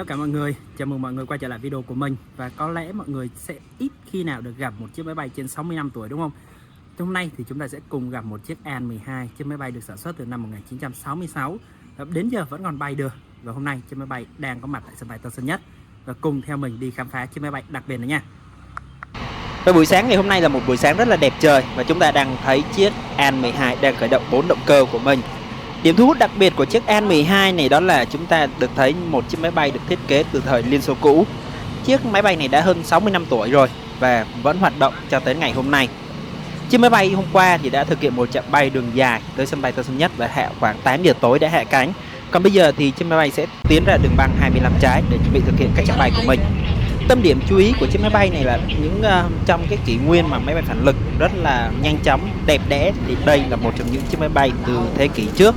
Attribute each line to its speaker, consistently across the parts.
Speaker 1: Chào tất cả mọi người, chào mừng mọi người quay trở lại video của mình. Và có lẽ mọi người sẽ ít khi nào được gặp một chiếc máy bay trên 60 năm tuổi đúng không? Hôm nay thì chúng ta sẽ cùng gặp một chiếc An-12, chiếc máy bay được sản xuất từ năm 1966 và đến giờ vẫn còn bay được. Và hôm nay chiếc máy bay đang có mặt tại sân bay Tân Sơn Nhất. Và cùng theo mình đi khám phá chiếc máy bay đặc biệt này nha.
Speaker 2: Và buổi sáng ngày hôm nay là một buổi sáng rất là đẹp trời và chúng ta đang thấy chiếc An-12 đang khởi động 4 động cơ của mình. Điểm thu hút đặc biệt của chiếc An-12 này đó là chúng ta được thấy một chiếc máy bay được thiết kế từ thời Liên Xô cũ. Chiếc máy bay này đã hơn 60 năm tuổi rồi và vẫn hoạt động cho tới ngày hôm nay. Chiếc máy bay hôm qua thì đã thực hiện một chặng bay đường dài tới sân bay Tân Sơn Nhất và hạ khoảng 8 giờ tối đã hạ cánh. Còn bây giờ thì chiếc máy bay sẽ tiến ra đường băng 25 trái để chuẩn bị thực hiện các chặng bay của mình. Tâm điểm chú ý của chiếc máy bay này là những trong cái kỷ nguyên mà máy bay phản lực rất là nhanh chóng, đẹp đẽ, thì đây là một trong những chiếc máy bay từ thế kỷ trước,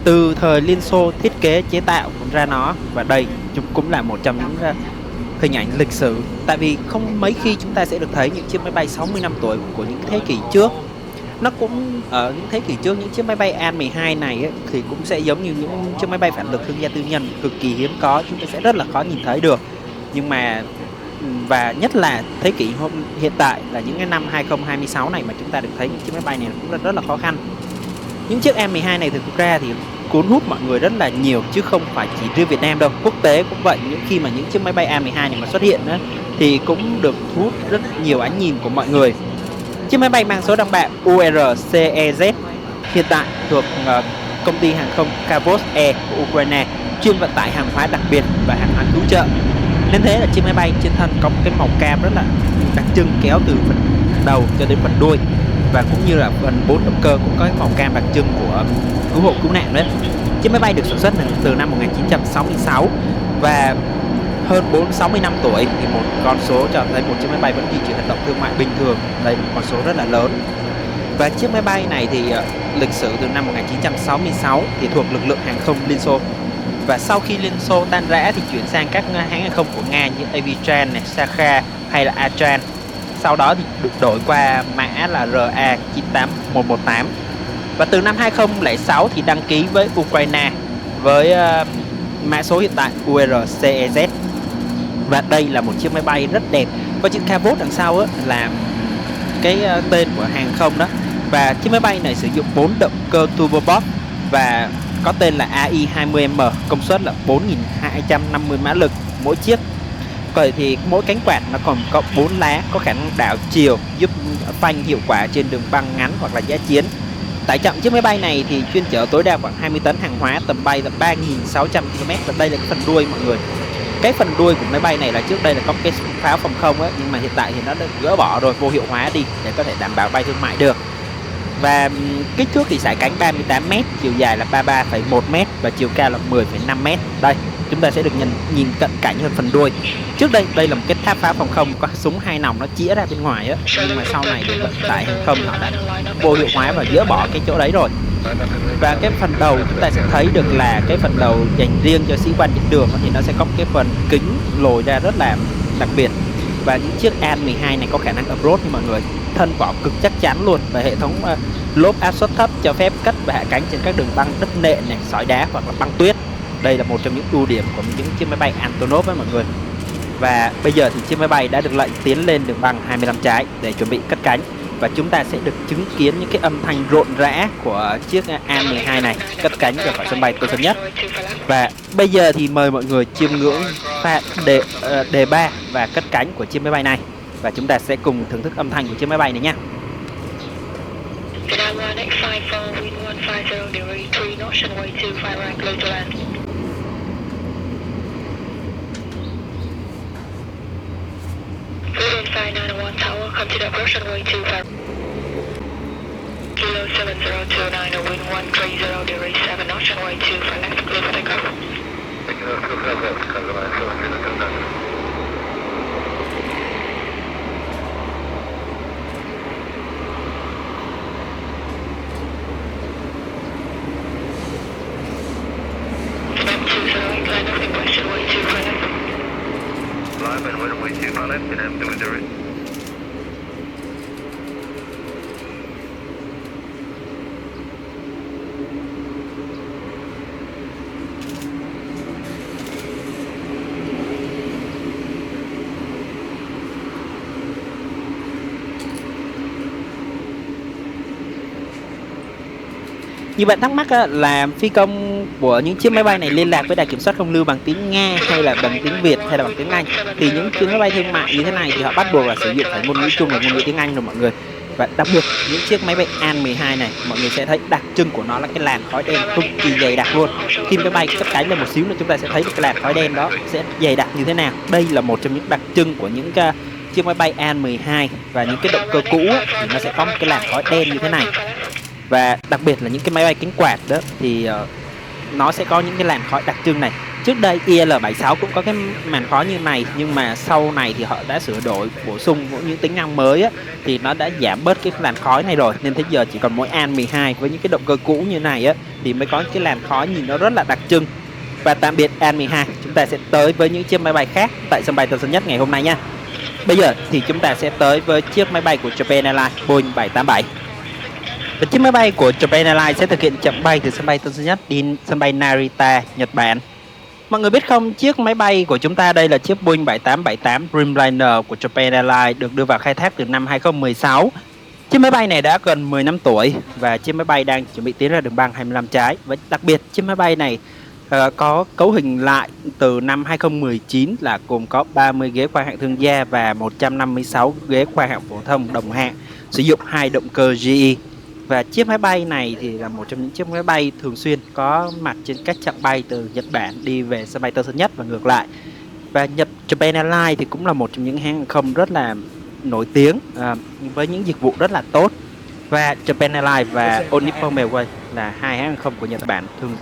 Speaker 2: từ thời Liên Xô thiết kế chế tạo ra nó, và đây cũng là một trong những hình ảnh lịch sử. Tại vì không mấy khi chúng ta sẽ được thấy những chiếc máy bay 60 năm tuổi của những thế kỷ trước. Nó cũng ở những thế kỷ trước, những chiếc máy bay An-12 này ấy, thì cũng sẽ giống như những chiếc máy bay phản lực thương gia tư nhân cực kỳ hiếm có, chúng ta sẽ rất là khó nhìn thấy được. Nhưng mà và nhất là thế kỷ hiện tại là những cái năm 2026 này mà chúng ta được thấy những chiếc máy bay này cũng rất là khó khăn. Những chiếc An-12 này thực ra thì cuốn hút mọi người rất là nhiều chứ không phải chỉ riêng Việt Nam đâu, quốc tế cũng vậy. Những khi mà những chiếc máy bay An-12 này mà xuất hiện đó, thì cũng được thu hút rất nhiều ánh nhìn của mọi người. Chiếc máy bay mang số đăng bạ URCEZ hiện tại thuộc công ty hàng không Kavos Air của Ukraine, chuyên vận tải hàng hóa đặc biệt và hàng hóa cứu trợ. Nên thế là chiếc máy bay trên thân có một cái màu cam rất là đặc trưng kéo từ phần đầu cho đến phần đuôi, và cũng như là phần 4 động cơ cũng có cái màu cam đặc trưng của cứu hộ cứu nạn đấy. Chiếc máy bay được sản xuất từ năm 1966 và hơn 60 năm tuổi thì một con số cho thấy một chiếc máy bay vẫn duy trì hoạt động thương mại bình thường. Đây là một con số rất là lớn. Và chiếc máy bay này thì lịch sử từ năm 1966 thì thuộc lực lượng hàng không Liên Xô. Và sau khi Liên Xô tan rã thì chuyển sang các hãng hàng không của Nga như Aviastra này, Sakha hay là Atran. Sau đó thì được đổi qua mã là RA98118. Và từ năm 2006 thì đăng ký với Ukraine với mã số hiện tại URCEZ. Và đây là một chiếc máy bay rất đẹp. Có chữ Kavos đằng sau á, là cái tên của hàng không đó. Và chiếc máy bay này sử dụng 4 động cơ turboprop và có tên là AI-20M, công suất là 4.250 mã lực mỗi chiếc. Vậy thì mỗi cánh quạt nó còn có 4 lá, có khả năng đảo chiều, giúp phanh hiệu quả trên đường băng ngắn hoặc là giã chiến. Tải trọng chiếc máy bay này thì chuyên chở tối đa khoảng 20 tấn hàng hóa, tầm bay là 3.600 km. Và đây là cái phần đuôi mọi người. Cái phần đuôi của máy bay này là trước đây là có cái pháo phòng không ấy, nhưng mà hiện tại thì nó được gỡ bỏ rồi, vô hiệu hóa đi để có thể đảm bảo bay thương mại được. Và kích thước thì xải cánh 38m, chiều dài là 33,1m và chiều cao là 10,5m. Đây, chúng ta sẽ được nhìn cận cảnh hơn phần đuôi. Trước đây là một cái tháp pháo phòng không có súng 2 nòng nó chĩa ra bên ngoài á, nhưng mà sau này thì vận tải hàng không họ đã vô hiệu hóa và dỡ bỏ cái chỗ đấy rồi. Và cái phần đầu chúng ta sẽ thấy được là cái phần đầu dành riêng cho sĩ quan trên đường thì nó sẽ có cái phần kính lồi ra rất là đặc biệt. Và những chiếc An-12 này có khả năng off-road như mọi người, thân vỏ cực chắc chắn luôn, và hệ thống lốp áp suất thấp cho phép cất và hạ cánh trên các đường băng đất nện này, sỏi đá hoặc là băng tuyết. Đây là một trong những ưu điểm của những chiếc máy bay Antonov với mọi người. Và bây giờ thì chiếc máy bay đã được lệnh tiến lên đường băng 25 trái để chuẩn bị cất cánh, và chúng ta sẽ được chứng kiến những cái âm thanh rộn rã của chiếc An-12 này cất cánh ra khỏi sân bay Tân Sơn Nhất. Và bây giờ thì mời mọi người chiêm ngưỡng pha đề 3 và cất cánh của chiếc máy bay này, và chúng ta sẽ cùng thưởng thức âm thanh của chiếc máy bay này nhé.
Speaker 3: Come to the approach runway 25. Kilo 7029, wind 130, degree 7 knots, runway 25 left, clear for takeoff. Snap 208, line of ingress, runway 25 left. Live and runway 25 left, and I'm doing the right.
Speaker 2: Như bạn thắc mắc á, là phi công của những chiếc máy bay này liên lạc với đài kiểm soát không lưu bằng tiếng Nga hay là bằng tiếng Việt hay là bằng tiếng Anh, thì những chiếc máy bay thương mại như thế này thì họ bắt buộc là sử dụng phải ngôn ngữ chung là ngôn ngữ tiếng Anh rồi mọi người. Và đặc biệt những chiếc máy bay An-12 này, mọi người sẽ thấy đặc trưng của nó là cái làn khói đen cực kỳ dày đặc luôn. Khi máy bay cất cánh lên một xíu nữa chúng ta sẽ thấy được cái làn khói đen đó sẽ dày đặc như thế nào. Đây là một trong những đặc trưng của những chiếc máy bay An-12, và những cái động cơ cũ á, thì nó sẽ có một cái làn khói đen như thế này. Và đặc biệt là những cái máy bay cánh quạt đó thì nó sẽ có những cái làn khói đặc trưng này. Trước đây IL-76 cũng có cái màn khói như này, nhưng mà sau này thì họ đã sửa đổi bổ sung những tính năng mới á, thì nó đã giảm bớt cái làn khói này rồi, nên thế giờ chỉ còn mỗi An-12 với những cái động cơ cũ như này á thì mới có cái làn khói nhìn nó rất là đặc trưng. Và tạm biệt An-12, chúng ta sẽ tới với những chiếc máy bay khác tại sân bay Tân Sơn Nhất ngày hôm nay nha. Bây giờ thì chúng ta sẽ tới với chiếc máy bay của Japan Airlines Boeing 787. Và chiếc máy bay của Japan Airlines sẽ thực hiện chặng bay từ sân bay Tân Sơn Nhất đi sân bay Narita, Nhật Bản. Mọi người biết không, chiếc máy bay của chúng ta đây là chiếc Boeing 7878 Dreamliner của Japan Airlines, được đưa vào khai thác từ năm 2016. Chiếc máy bay này đã gần 10 năm tuổi và chiếc máy bay đang chuẩn bị tiến ra đường băng 25 trái. Và đặc biệt chiếc máy bay này có cấu hình lại từ năm 2019 là gồm có 30 ghế khoang hạng thương gia và 156 ghế khoang hạng phổ thông đồng hạng, sử dụng 2 động cơ GE. Và chiếc máy bay này thì là một trong những chiếc máy bay thường xuyên có mặt trên các chặng bay từ Nhật Bản đi về sân bay Tân Sơn Nhất và ngược lại. Và Japan Airlines thì cũng là một trong những hãng hàng không rất là nổi tiếng với những dịch vụ rất là tốt. Và Japan Airlines và All Nippon Airways là hai hãng hàng không của Nhật Bản thường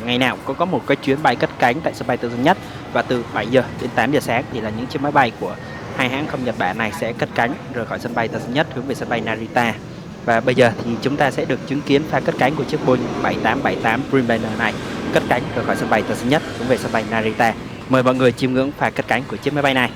Speaker 2: ngày nào cũng có một cái chuyến bay cất cánh tại sân bay Tân Sơn Nhất, và từ 7 giờ đến 8 giờ sáng thì là những chiếc máy bay của hai hãng không Nhật Bản này sẽ cất cánh rời khỏi sân bay Tân Sơn Nhất hướng về sân bay Narita. Và bây giờ thì chúng ta sẽ được chứng kiến pha cất cánh của chiếc Boeing 7878 Dreamliner này cất cánh rời khỏi sân bay Tân Sơn Nhất hướng về sân bay Narita. Mời mọi người chiêm ngưỡng pha cất cánh của chiếc máy bay này.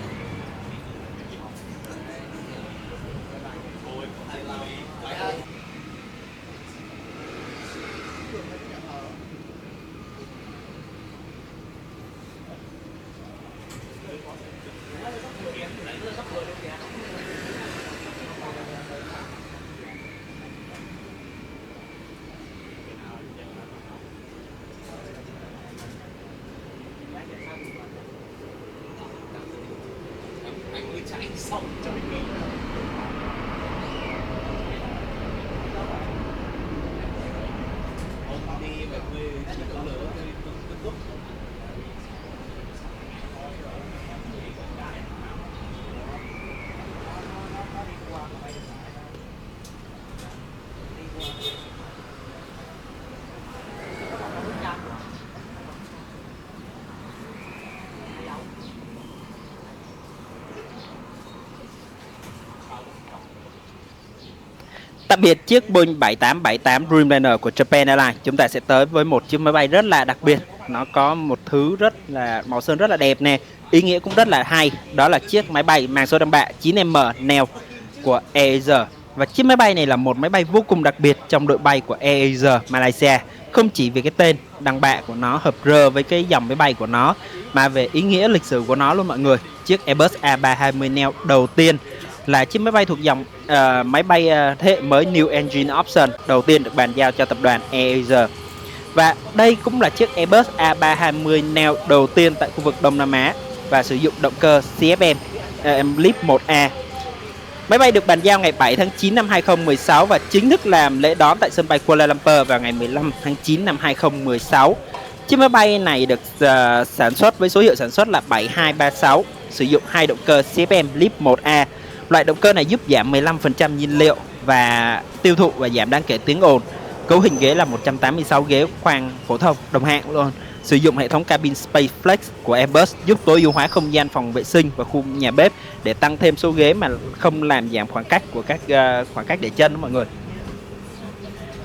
Speaker 2: Tạm biệt chiếc Boeing 7878 Dreamliner của Japan Airlines, chúng ta sẽ tới với một chiếc máy bay rất là đặc biệt. Nó có một thứ rất là màu sơn rất là đẹp nè, ý nghĩa cũng rất là hay. Đó là chiếc máy bay mang số đăng bạ 9M Neo của AirAsia. Và chiếc máy bay này là một máy bay vô cùng đặc biệt trong đội bay của AirAsia Malaysia. Không chỉ vì cái tên đăng bạ của nó hợp rơ với cái dòng máy bay của nó, mà về ý nghĩa lịch sử của nó luôn mọi người. Chiếc Airbus A320 Neo đầu tiên là chiếc máy bay thuộc dòng máy bay thế hệ mới New Engine Option đầu tiên được bàn giao cho tập đoàn AirAsia. Và đây cũng là chiếc Airbus A320 Neo đầu tiên tại khu vực Đông Nam Á và sử dụng động cơ CFM LEAP 1A. Máy bay được bàn giao ngày 7 tháng 9 năm 2016 và chính thức làm lễ đón tại sân bay Kuala Lumpur vào ngày 15 tháng 9 năm 2016. Chiếc máy bay này được sản xuất với số hiệu sản xuất là 7236, sử dụng 2 động cơ CFM LEAP 1A. Loại động cơ này giúp giảm 15% nhiên liệu và tiêu thụ và giảm đáng kể tiếng ồn. Cấu hình ghế là 186 ghế khoang phổ thông đồng hạng luôn. Sử dụng hệ thống cabin Space Flex của Airbus giúp tối ưu hóa không gian phòng vệ sinh và khu nhà bếp để tăng thêm số ghế mà không làm giảm khoảng cách của các khoảng cách để chân đó mọi người.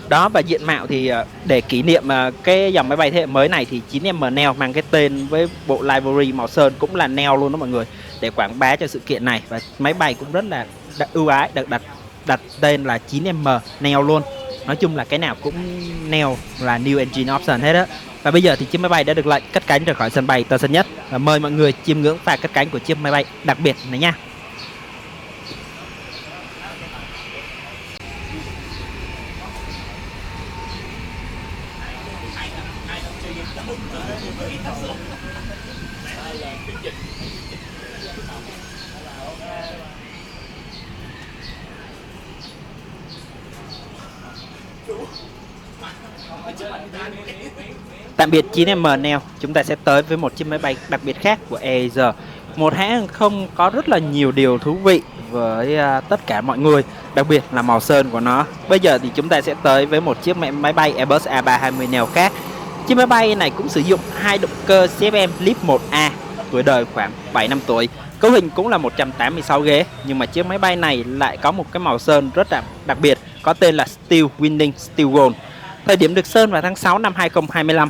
Speaker 2: Đó, và diện mạo thì để kỷ niệm cái dòng máy bay thế hệ mới này thì 9M Neo mang cái tên với bộ livery màu sơn cũng là Neo luôn đó mọi người, để quảng bá cho sự kiện này. Và máy bay cũng rất là ưu ái được đặt tên là 9M Neo luôn. Nói chung là cái nào cũng Neo là New Engine Option hết á. Và bây giờ thì chiếc máy bay đã được lệnh cất cánh rời khỏi sân bay Tân Sơn Nhất. Và mời mọi người chiêm ngưỡng pha cất cánh của chiếc máy bay đặc biệt này nha. Tạm biệt 9M Neo, chúng ta sẽ tới với một chiếc máy bay đặc biệt khác của Air. Một hãng hàng không có rất là nhiều điều thú vị với tất cả mọi người, đặc biệt là màu sơn của nó. Bây giờ thì chúng ta sẽ tới với một chiếc máy bay Airbus A320 Neo khác. Chiếc máy bay này cũng sử dụng hai động cơ CFM LEAP 1A, tuổi đời khoảng 7 năm tuổi. Cấu hình cũng là 186 ghế, nhưng mà chiếc máy bay này lại có một cái màu sơn rất đặc biệt, có tên là Steel Winning Steel Gold. Thời điểm được sơn vào tháng 6 năm 2025.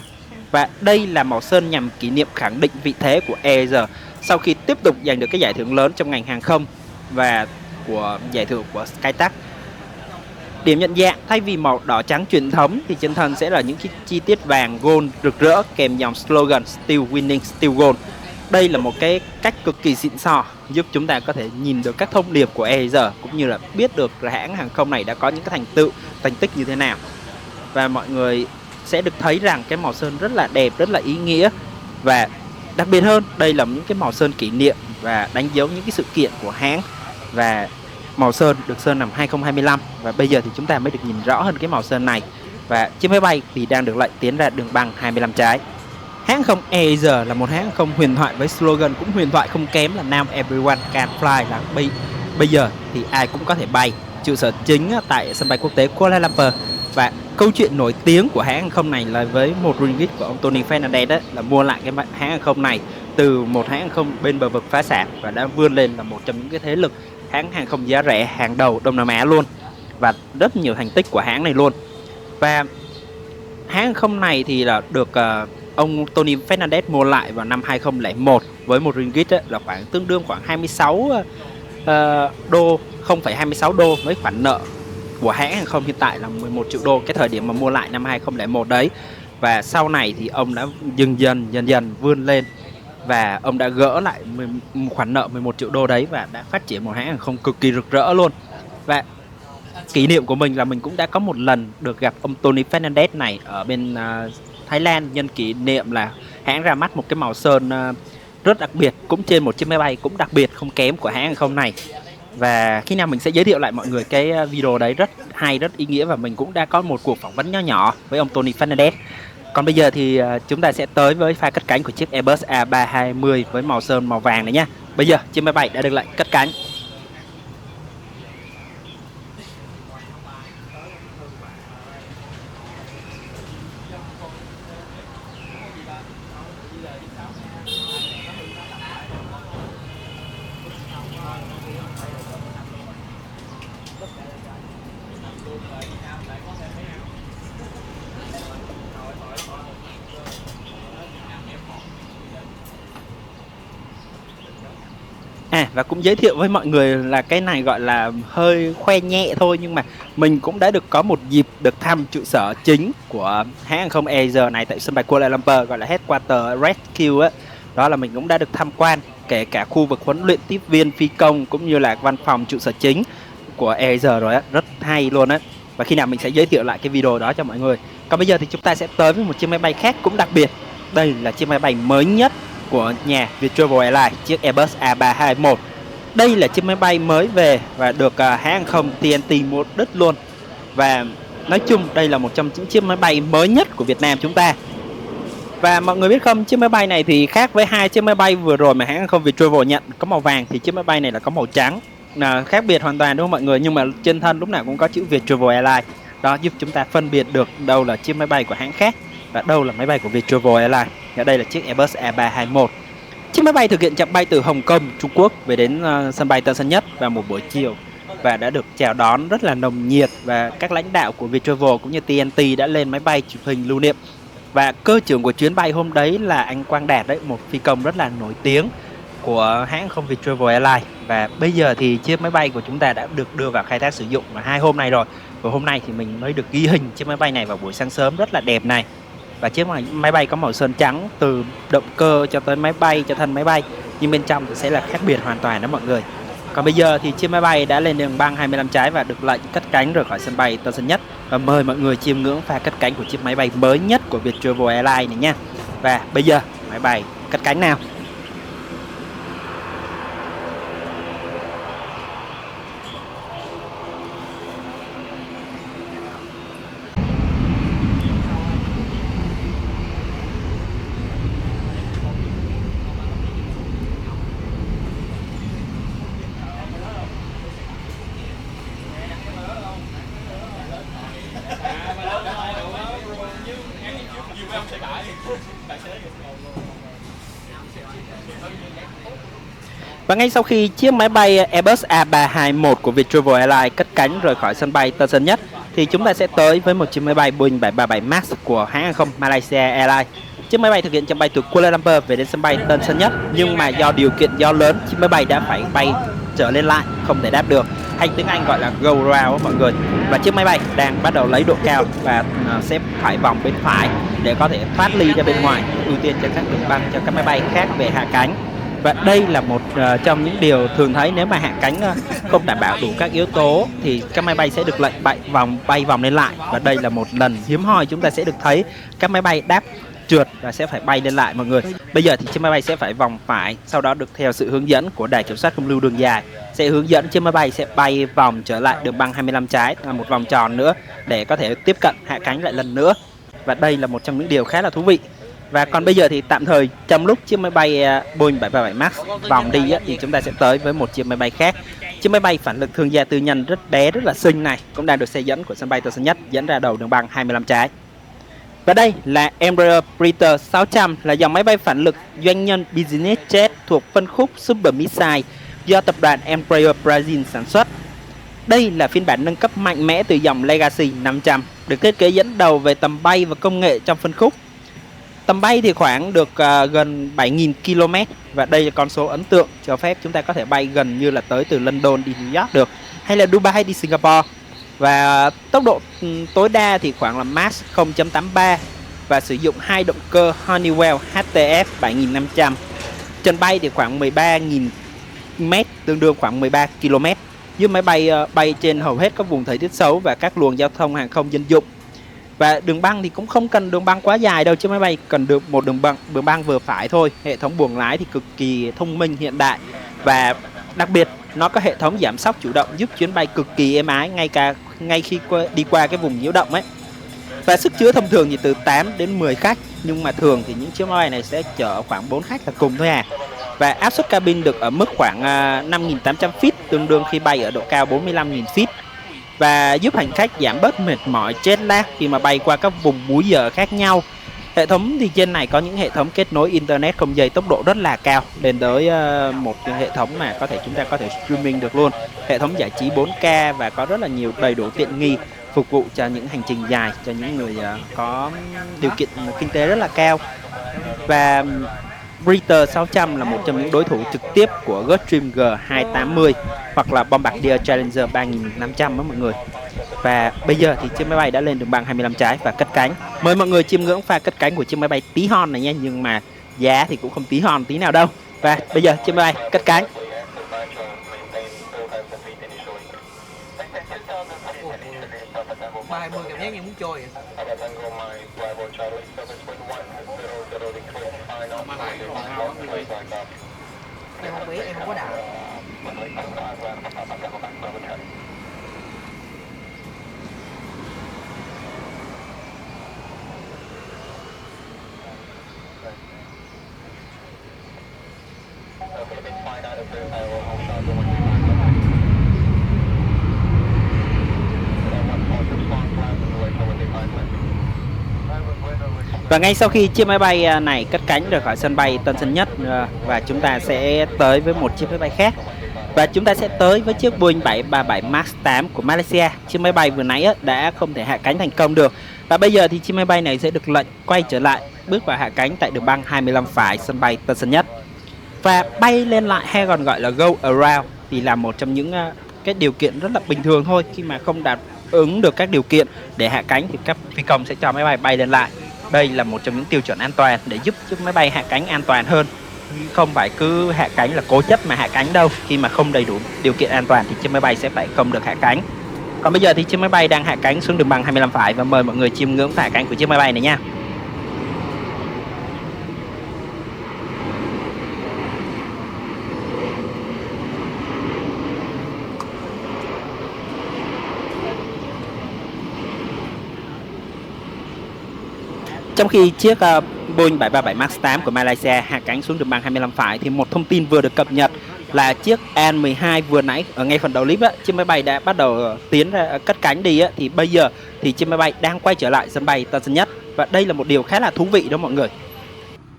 Speaker 2: Và đây là màu sơn nhằm kỷ niệm khẳng định vị thế của Air sau khi tiếp tục giành được cái giải thưởng lớn trong ngành hàng không và của giải thưởng của Skytrax. Điểm nhận dạng, thay vì màu đỏ trắng truyền thống thì trên thân sẽ là những cái chi tiết vàng gold rực rỡ kèm dòng slogan Steel Winning Steel Gold. Đây là một cái cách cực kỳ xịn sò, giúp chúng ta có thể nhìn được các thông điệp của Air cũng như là biết được là hãng hàng không này đã có những cái thành tích như thế nào. Và mọi người sẽ được thấy rằng cái màu sơn rất là đẹp, rất là ý nghĩa. Và đặc biệt hơn, đây là những cái màu sơn kỷ niệm và đánh dấu những cái sự kiện của hãng. Và màu sơn được sơn năm 2025. Và bây giờ thì chúng ta mới được nhìn rõ hơn cái màu sơn này. Và chiếc máy bay thì đang được lệnh tiến ra đường băng 25 trái. Hãng không Air là một hãng không huyền thoại với slogan cũng huyền thoại không kém là Now Everyone Can Fly, là bây giờ thì ai cũng có thể bay. Trụ sở chính tại sân bay quốc tế Kuala Lumpur. Và câu chuyện nổi tiếng của hãng hàng không này là với một ringgit của ông Tony Fernandez đó, là mua lại cái hãng hàng không này từ một hãng hàng không bên bờ vực phá sản và đã vươn lên là một trong những cái thế lực hãng hàng không giá rẻ hàng đầu Đông Nam Á luôn, và rất nhiều thành tích của hãng này luôn. Và hãng hàng không này thì là được ông Tony Fernandez mua lại vào năm 2001 với một ringgit là khoảng tương đương khoảng 26 đô, 0,26 đô với khoản nợ của hãng hàng không hiện tại là 11 triệu đô cái thời điểm mà mua lại năm 2001 đấy. Và sau này thì ông đã dần dần vươn lên và ông đã gỡ lại khoản nợ 11 triệu đô đấy và đã phát triển một hãng hàng không cực kỳ rực rỡ luôn. Và kỷ niệm của mình là mình cũng đã có một lần được gặp ông Tony Fernandez này ở bên Thái Lan, nhân kỷ niệm là hãng ra mắt một cái màu sơn rất đặc biệt cũng trên một chiếc máy bay cũng đặc biệt không kém của hãng hàng không này. Và khi nào mình sẽ giới thiệu lại mọi người cái video đấy rất hay, rất ý nghĩa, và mình cũng đã có một cuộc phỏng vấn nhỏ với ông Tony Fernandez. Còn bây giờ thì chúng ta sẽ tới với pha cất cánh của chiếc Airbus A320 với màu sơn màu vàng này nhé. Bây giờ chiếc máy bay đã được lệnh cất cánh. Và cũng giới thiệu với mọi người là cái này gọi là hơi khoe nhẹ thôi, nhưng mà mình cũng đã được có một dịp được thăm trụ sở chính của hãng hàng không Air này tại sân bay Kuala Lumpur, gọi là Headquarter Rescue á. Đó là mình cũng đã được tham quan kể cả khu vực huấn luyện tiếp viên phi công cũng như là văn phòng trụ sở chính của Air rồi á, rất hay luôn á. Và khi nào mình sẽ giới thiệu lại cái video đó cho mọi người. Còn bây giờ thì chúng ta sẽ tới với một chiếc máy bay khác cũng đặc biệt. Đây là chiếc máy bay mới nhất của nhà Viettravel Airlines, chiếc Airbus A321. Đây là chiếc máy bay mới về và được hãng hàng không TNT mua đứt luôn. Và nói chung đây là một trong những chiếc máy bay mới nhất của Việt Nam chúng ta. Và mọi người biết không, chiếc máy bay này thì khác với hai chiếc máy bay vừa rồi mà hãng hàng không Viettravel nhận có màu vàng, thì chiếc máy bay này là có màu trắng. Khác biệt hoàn toàn đúng không mọi người, nhưng mà trên thân lúc nào cũng có chữ Viettravel Airlines. Đó giúp chúng ta phân biệt được đâu là chiếc máy bay của hãng khác và đâu là máy bay của Viettravel Airlines. Ở đây là chiếc Airbus A321. Chiếc máy bay thực hiện chặng bay từ Hồng Kông, Trung Quốc về đến sân bay Tân Sơn Nhất vào một buổi chiều và đã được chào đón rất là nồng nhiệt, và các lãnh đạo của Viettravel cũng như TNT đã lên máy bay chụp hình lưu niệm. Và cơ trưởng của chuyến bay hôm đấy là anh Quang Đạt đấy, một phi công rất là nổi tiếng của hãng không Viettravel Airlines. Và bây giờ thì chiếc máy bay của chúng ta đã được đưa vào khai thác sử dụng 2 hôm nay rồi. Và hôm nay thì mình mới được ghi hình chiếc máy bay này vào buổi sáng sớm rất là đẹp này. Và chiếc máy bay có màu sơn trắng từ động cơ cho tới máy bay, cho thân máy bay, nhưng bên trong thì sẽ là khác biệt hoàn toàn đó mọi người. Còn bây giờ thì chiếc máy bay đã lên đường băng 25 trái và được lệnh cất cánh rời khỏi sân bay Tân Sơn Nhất. Và mời mọi người chiêm ngưỡng pha cất cánh của chiếc máy bay mới nhất của Viettravel Airlines này nha. Và bây giờ máy bay cất cánh nào. Và ngay sau khi chiếc máy bay Airbus A321 của Viettravel Airlines cất cánh rời khỏi sân bay Tân Sơn Nhất thì chúng ta sẽ tới với một chiếc máy bay Boeing 737 MAX của hãng hàng không Malaysia Airlines. Chiếc máy bay thực hiện chặng bay từ Kuala Lumpur về đến sân bay Tân Sơn Nhất, nhưng mà do điều kiện gió lớn, chiếc máy bay đã phải bay trở lên lại, không thể đáp được. Hay tiếng Anh gọi là go round mọi người. Và chiếc máy bay đang bắt đầu lấy độ cao và sẽ phải vòng bên phải để có thể thoát ly ra bên ngoài, ưu tiên cho các đường băng cho các máy bay khác về hạ cánh. Và đây là một trong những điều thường thấy nếu mà hạ cánh không đảm bảo đủ các yếu tố thì các máy bay sẽ được lệnh bay vòng lên lại. Và đây là một lần hiếm hoi chúng ta sẽ được thấy các máy bay đáp trượt và sẽ phải bay lên lại mọi người. Bây giờ thì chiếc máy bay sẽ phải vòng phải, sau đó được theo sự hướng dẫn của đài kiểm soát không lưu đường dài sẽ hướng dẫn chiếc máy bay sẽ bay vòng trở lại đường băng 25 trái, là một vòng tròn nữa để có thể tiếp cận hạ cánh lại lần nữa. Và đây là một trong những điều khá là thú vị. Và còn bây giờ thì tạm thời trong lúc chiếc máy bay Boeing 737 MAX vòng đi thì chúng ta sẽ tới với một chiếc máy bay khác. Chiếc máy bay phản lực thương gia tư nhân rất bé, rất là xinh này cũng đang được xe dẫn của sân bay Tân Sơn Nhất dẫn ra đầu đường băng 25 trái. Và đây là Embraer Praetor 600, là dòng máy bay phản lực doanh nhân business jet thuộc phân khúc Super Missile do tập đoàn Embraer Brazil sản xuất. Đây là phiên bản nâng cấp mạnh mẽ từ dòng Legacy 500, được thiết kế dẫn đầu về tầm bay và công nghệ trong phân khúc. Tầm bay thì khoảng được gần 7.000 km và đây là con số ấn tượng cho phép chúng ta có thể bay gần như là tới từ London đi New York được, hay là Dubai đi Singapore. Và tốc độ tối đa thì khoảng là Mach 0.83 và sử dụng hai động cơ Honeywell HTF 7500. Trần bay thì khoảng 13.000 m, tương đương khoảng 13 km. Giúp máy bay bay trên hầu hết các vùng thời tiết xấu và các luồng giao thông hàng không dân dụng. Và đường băng thì cũng không cần đường băng quá dài đâu, chứ máy bay cần được một đường băng vừa phải thôi. Hệ thống buồng lái thì cực kỳ thông minh hiện đại và đặc biệt nó có hệ thống giảm sóc chủ động giúp chuyến bay cực kỳ êm ái ngay khi đi qua cái vùng nhiễu động ấy. Và sức chứa thông thường thì từ 8 đến 10 khách, nhưng mà thường thì những chiếc máy bay này sẽ chở khoảng 4 khách là cùng thôi à. Và áp suất cabin được ở mức khoảng 5.800 feet, tương đương khi bay ở độ cao 45.000 feet. Và giúp hành khách giảm bớt mệt mỏi jet lag khi mà bay qua các vùng múi giờ khác nhau. Hệ thống thì trên này có những hệ thống kết nối internet không dây tốc độ rất là cao, lên tới một hệ thống mà chúng ta có thể streaming được luôn. Hệ thống giải trí 4K và có rất là nhiều đầy đủ tiện nghi phục vụ cho những hành trình dài, cho những người có điều kiện kinh tế rất là cao. Và Praetor 600 là một trong những đối thủ trực tiếp của Gulfstream G280 hoặc là Bombardier Challenger 3500 đó mọi người. Và bây giờ thì chiếc máy bay đã lên đường băng 25 trái và cất cánh. Mời mọi người chiêm ngưỡng pha cất cánh của chiếc máy bay tí hon này nha, nhưng mà giá thì cũng không tí hon tí nào đâu. Và bây giờ chiếc máy bay cất cánh.
Speaker 4: Ba mươi cảm giác như muốn trôi vậy. Em không biết, em không có đạo.
Speaker 2: Và ngay sau khi chiếc máy bay này cất cánh rời khỏi sân bay Tân Sơn Nhất và chúng ta sẽ tới với một chiếc máy bay khác. Và chúng ta sẽ tới với chiếc Boeing 737 MAX 8 của Malaysia. Chiếc máy bay vừa nãy đã không thể hạ cánh thành công được. Và bây giờ thì chiếc máy bay này sẽ được lệnh quay trở lại, bước vào hạ cánh tại đường băng 25 phải sân bay Tân Sơn Nhất. Và bay lên lại hay còn gọi là go around thì là một trong những cái điều kiện rất là bình thường thôi. Khi mà không đáp ứng được các điều kiện để hạ cánh thì các phi công sẽ cho máy bay bay lên lại. Đây là một trong những tiêu chuẩn an toàn để giúp chiếc máy bay hạ cánh an toàn hơn. không phải cứ hạ cánh là cố chấp mà hạ cánh đâu. Khi mà không đầy đủ điều kiện an toàn thì chiếc máy bay sẽ phải không được hạ cánh. Còn bây giờ thì chiếc máy bay đang hạ cánh xuống đường băng 25 phải và mời mọi người chiêm ngưỡng hạ cánh của chiếc máy bay này nha. Trong khi chiếc Boeing 737 Max 8 của Malaysia hạ cánh xuống đường băng 25 phải thì một thông tin vừa được cập nhật là chiếc An-12 vừa nãy ở ngay phần đầu clip á, chiếc máy bay đã bắt đầu tiến ra cất cánh đi á, thì bây giờ thì chiếc máy bay đang quay trở lại sân bay Tân Sơn Nhất và đây là một điều khá là thú vị đó mọi người.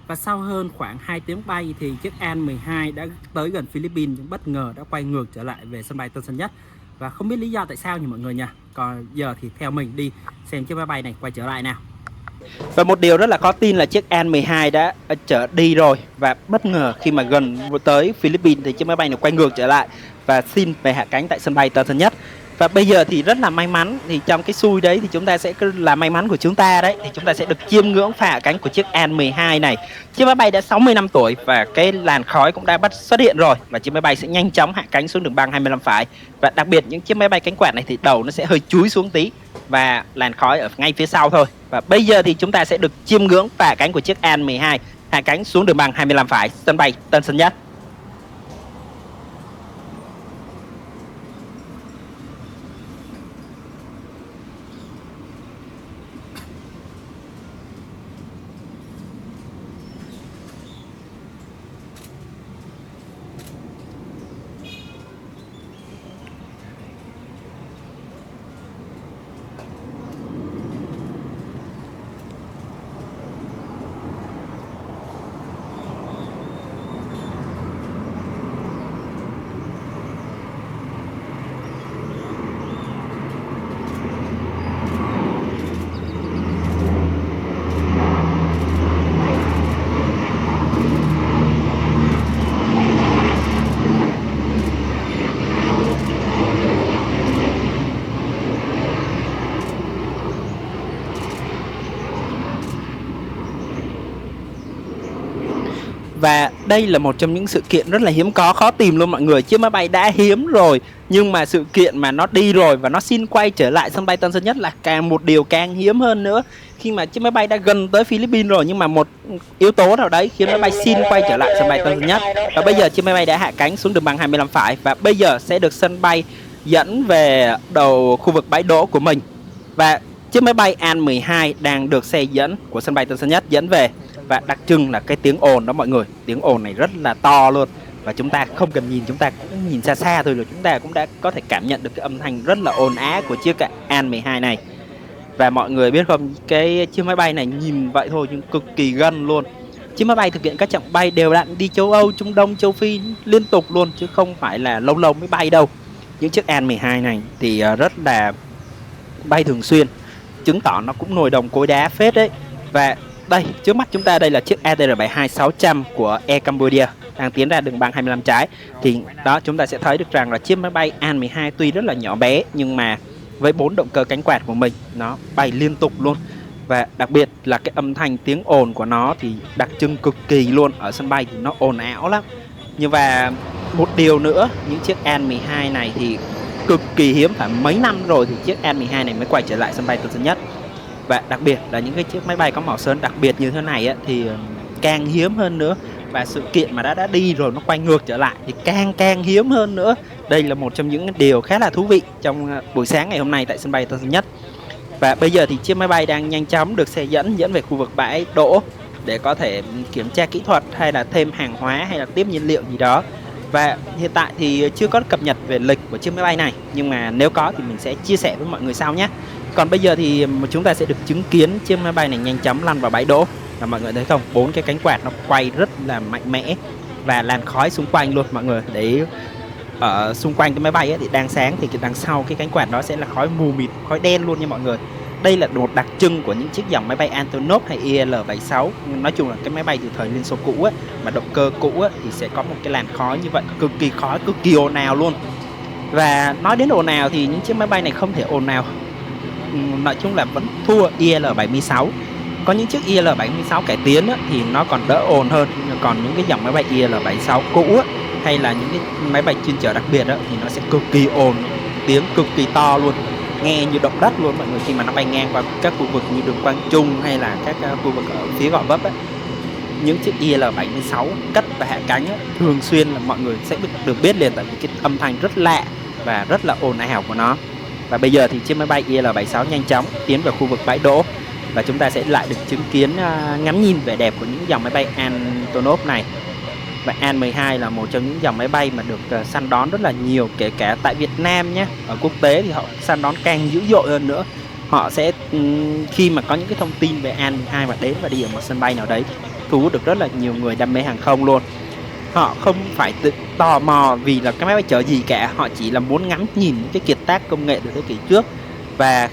Speaker 1: Và sau hơn khoảng 2 tiếng bay thì chiếc An-12 đã tới gần Philippines nhưng bất ngờ đã quay ngược trở lại về sân bay Tân Sơn Nhất. Và không biết lý do tại sao nhỉ mọi người nha. Còn giờ thì theo mình đi xem chiếc máy bay này quay trở lại nào.
Speaker 2: Và một điều rất là khó tin là chiếc An-12 đã trở đi rồi và bất ngờ khi mà gần tới Philippines thì chiếc máy bay này quay ngược trở lại và xin về hạ cánh tại sân bay Tân Sơn Nhất. Và bây giờ thì rất là may mắn, thì trong cái xui đấy thì chúng ta sẽ là may mắn của chúng ta đấy, thì chúng ta sẽ được chiêm ngưỡng phá hạ cánh của chiếc An-12 này. Chiếc máy bay đã 60 năm tuổi và cái làn khói cũng đã bắt xuất hiện rồi và chiếc máy bay sẽ nhanh chóng hạ cánh xuống đường băng 25 phải. Và đặc biệt những chiếc máy bay cánh quạt này thì đầu nó sẽ hơi chúi xuống tí và làn khói ở ngay phía sau thôi. Và bây giờ thì chúng ta sẽ được chiêm ngưỡng phá hạ cánh của chiếc An-12 hạ cánh xuống đường băng 25 phải sân bay Tân Sơn Nhất. Và đây là một trong những sự kiện rất là hiếm có, khó tìm luôn mọi người. Chiếc máy bay đã hiếm rồi nhưng mà sự kiện mà nó đi rồi và nó xin quay trở lại sân bay Tân Sơn Nhất là càng một điều càng hiếm hơn nữa. Khi mà chiếc máy bay đã gần tới Philippines rồi nhưng mà một yếu tố nào đấy khiến máy bay xin quay trở lại sân bay Tân Sơn Nhất. Và bây giờ chiếc máy bay đã hạ cánh xuống đường băng 25 phải và bây giờ sẽ được sân bay dẫn về đầu khu vực bãi đỗ của mình. Và chiếc máy bay An-12 đang được xe dẫn của sân bay Tân Sơn Nhất dẫn về. Và đặc trưng là cái tiếng ồn đó mọi người. Tiếng ồn này rất là to luôn. Và chúng ta không cần nhìn, chúng ta cũng nhìn xa xa thôi là chúng ta cũng đã có thể cảm nhận được cái âm thanh rất là ồn ào của chiếc An-12 này. Và mọi người biết không, cái chiếc máy bay này nhìn vậy thôi nhưng cực kỳ gần luôn. Chiếc máy bay thực hiện các chặng bay đều đặn đi châu Âu, Trung Đông, châu Phi liên tục luôn chứ không phải là lâu lâu mới bay đâu. Những chiếc An-12 này thì rất là bay thường xuyên, chứng tỏ nó cũng nồi đồng cối đá phết đấy. Và đây, trước mắt chúng ta đây là chiếc ATR72-600 của Air Cambodia đang tiến ra đường băng 25 trái. Thì đó, chúng ta sẽ thấy được rằng là chiếc máy bay An-12 tuy rất là nhỏ bé nhưng mà với 4 động cơ cánh quạt của mình nó bay liên tục luôn. Và đặc biệt là cái âm thanh tiếng ồn của nó thì đặc trưng cực kỳ luôn. Ở sân bay thì nó ồn ào lắm. Nhưng và một điều nữa, những chiếc An-12 này thì cực kỳ hiếm, phải mấy năm rồi thì chiếc An-12 này mới quay trở lại sân bay Tân Sơn Nhất. Và đặc biệt là những cái chiếc máy bay có màu sơn đặc biệt như thế này á, thì càng hiếm hơn nữa. Và sự kiện mà đã đi rồi nó quay ngược trở lại thì càng hiếm hơn nữa. Đây là một trong những điều khá là thú vị trong buổi sáng ngày hôm nay tại sân bay Tân Sơn Nhất. Và bây giờ thì chiếc máy bay đang nhanh chóng được xe dẫn về khu vực bãi đỗ để có thể kiểm tra kỹ thuật hay là thêm hàng hóa hay là tiếp nhiên liệu gì đó. Và hiện tại thì chưa có cập nhật về lịch của chiếc máy bay này, nhưng mà nếu có thì mình sẽ chia sẻ với mọi người sau nhé. Còn bây giờ thì chúng ta sẽ được chứng kiến chiếc máy bay này nhanh chóng lăn vào bãi đỗ. Và mọi người thấy không, 4 cái cánh quạt nó quay rất là mạnh mẽ và làn khói xung quanh luôn mọi người. Để ở xung quanh cái máy bay ấy thì đang sáng thì đằng sau cái cánh quạt đó sẽ là khói mù mịt, khói đen luôn nha mọi người. Đây là một đặc trưng của những chiếc dòng máy bay Antonov hay IL-76. Nói chung là cái máy bay từ thời Liên Xô cũ á, mà động cơ cũ á, thì sẽ có một cái làn khói như vậy, cực kỳ khói, cực kỳ ồn ào luôn. Và nói đến ồn ào thì những chiếc máy bay này không thể ồn ào, nói chung là vẫn thua IL-76. Có những chiếc IL-76 cải tiến á, thì nó còn đỡ ồn hơn, còn những cái dòng máy bay IL-76 cũ á, hay là những cái máy bay chuyên chở đặc biệt á, thì nó sẽ cực kỳ ồn, tiếng cực kỳ to luôn, nghe như động đất luôn mọi người, khi mà nó bay ngang qua các khu vực như đường Quang Trung hay là các khu vực ở phía Gò Vấp á. Những chiếc IL-76 cất và hạ cánh á, thường xuyên là mọi người sẽ được biết liền, tại vì cái âm thanh rất lạ và rất là ồn ào của nó. Và bây giờ thì chiếc máy bay IL-76 nhanh chóng tiến vào khu vực bãi đỗ, và chúng ta sẽ lại được chứng kiến ngắm nhìn vẻ đẹp của những dòng máy bay Antonov này. Và An-12 là một trong những dòng máy bay mà được săn đón rất là nhiều, kể cả tại Việt Nam nhé. Ở quốc tế thì họ săn đón càng dữ dội hơn nữa. Họ sẽ khi mà có những cái thông tin về An-12 và đến và đi ở một sân bay nào đấy, thu hút được rất là nhiều người đam mê hàng không luôn. Họ không phải tự tò mò vì là cái máy bay chở gì cả, họ chỉ là muốn ngắm nhìn những cái kiệt tác công nghệ từ thế kỷ trước, và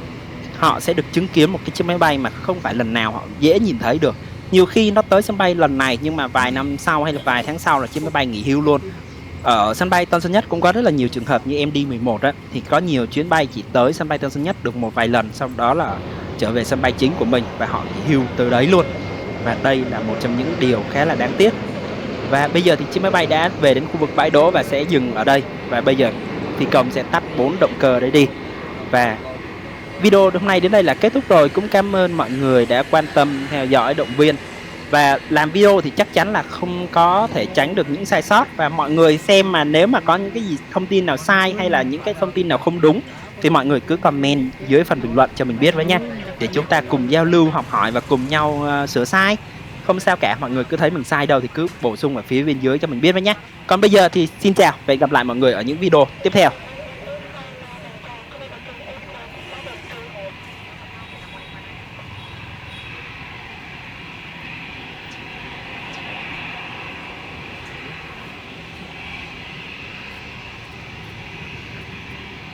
Speaker 2: họ sẽ được chứng kiến một cái chiếc máy bay mà không phải lần nào họ dễ nhìn thấy được. Nhiều khi nó tới sân bay lần này nhưng mà vài năm sau hay là vài tháng sau là chiếc máy bay nghỉ hưu luôn. Ở sân bay Tân Sơn Nhất cũng có rất là nhiều trường hợp như MD-11 á, thì có nhiều chuyến bay chỉ tới sân bay Tân Sơn Nhất được một vài lần, sau đó là trở về sân bay chính của mình và họ nghỉ hưu từ đấy luôn. Và đây là một trong những điều khá là đáng tiếc. Và bây giờ thì chiếc máy bay đã về đến khu vực bãi đỗ và sẽ dừng ở đây. Và bây giờ phi công sẽ tắt 4 động cơ đấy đi. Và video hôm nay đến đây là kết thúc rồi. Cũng cảm ơn mọi người đã quan tâm, theo dõi, động viên. Và làm video thì chắc chắn là không có thể tránh được những sai sót. Và mọi người xem mà nếu mà có những cái gì thông tin nào sai hay là những cái thông tin nào không đúng thì mọi người cứ comment dưới phần bình luận cho mình biết với nha, để chúng ta cùng giao lưu, học hỏi và cùng nhau sửa sai. Không sao cả, mọi người cứ thấy mình sai đâu thì cứ bổ sung ở phía bên dưới cho mình biết với nhé. Còn bây giờ thì xin chào và hẹn gặp lại mọi người ở những video tiếp theo.